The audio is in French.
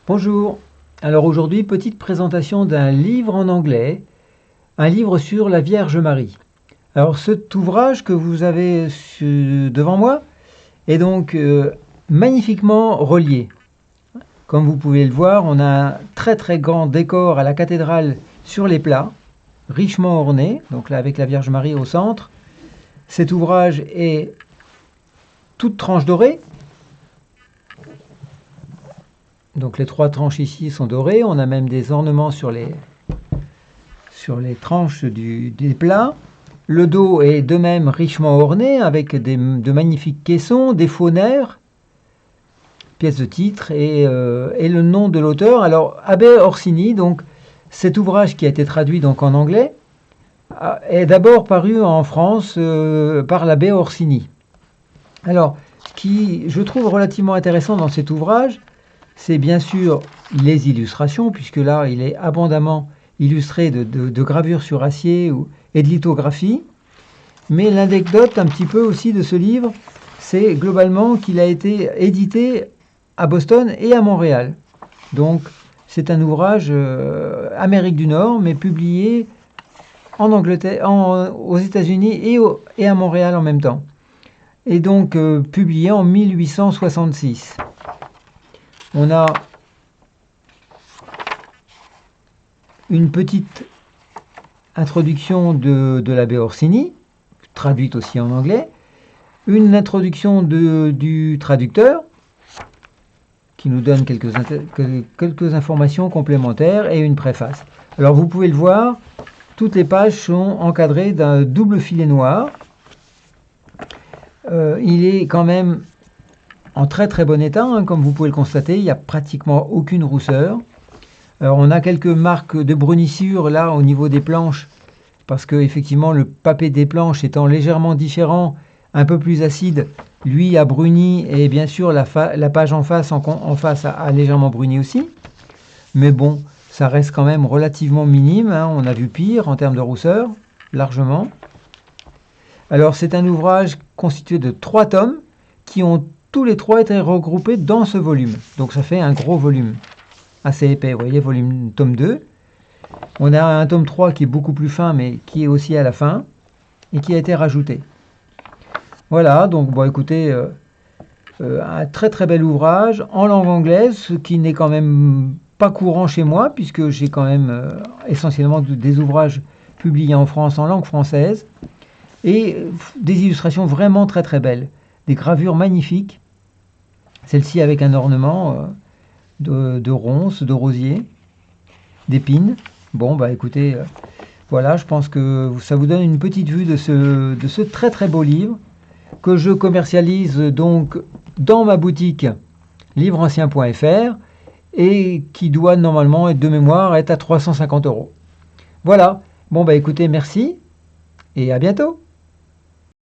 Bonjour. Alors aujourd'hui, petite présentation d'un livre en anglais, un livre sur la Vierge Marie. Alors cet ouvrage que vous avez devant moi est donc magnifiquement relié. Comme vous pouvez le voir, on a un très grand décor à la cathédrale sur les plats, richement orné, donc là avec la Vierge Marie au centre. Cet ouvrage est toute tranche dorée. Donc les trois tranches ici sont dorées, on a même des ornements sur les tranches des plats. Le dos est de même richement orné avec de magnifiques caissons, des faux nerfs, pièce de titre et le nom de l'auteur. Alors Abbé Orsini, donc cet ouvrage qui a été traduit donc en anglais, est d'abord paru en France par l'abbé Orsini. Alors, ce qui je trouve relativement intéressant dans cet ouvrage, c'est bien sûr les illustrations, puisque là, il est abondamment illustré de gravures sur acier et de lithographies. Mais l'anecdote un petit peu aussi de ce livre, c'est globalement qu'il a été édité à Boston et à Montréal. Donc, c'est un ouvrage Amérique du Nord, mais publié en Angleterre, aux États-Unis et à Montréal en même temps. Et donc, publié en 1866. On a une petite introduction de l'abbé Orsini, traduite aussi en anglais, une introduction du traducteur, qui nous donne quelques informations complémentaires, et une préface. Alors vous pouvez le voir, toutes les pages sont encadrées d'un double filet noir. Il est quand même en très bon état, hein, comme vous pouvez le constater, il n'y a pratiquement aucune rousseur. Alors, on a quelques marques de brunissure là au niveau des planches, parce que effectivement le papier des planches étant légèrement différent, un peu plus acide, lui a bruni, et bien sûr la page en face a légèrement bruni aussi. Mais bon, ça reste quand même relativement minime, hein, on a vu pire en termes de rousseur, largement. Alors c'est un ouvrage constitué de 3 tomes qui ont tous les 3 été regroupés dans ce volume. Donc ça fait un gros volume, assez épais. Vous voyez, volume tome 2. On a un tome 3 qui est beaucoup plus fin, mais qui est aussi à la fin, et qui a été rajouté. Voilà, donc bon, écoutez, un très bel ouvrage en langue anglaise, ce qui n'est quand même pas courant chez moi, puisque j'ai quand même essentiellement des ouvrages publiés en France en langue française, et des illustrations vraiment très belles, des gravures magnifiques. Celle-ci avec un ornement de ronces, de rosiers, d'épines. Bon, bah écoutez, voilà, je pense que ça vous donne une petite vue de ce très beau livre que je commercialise donc dans ma boutique livreancien.fr et qui doit normalement être de mémoire être à 350 €. Voilà, bon bah écoutez, merci et à bientôt.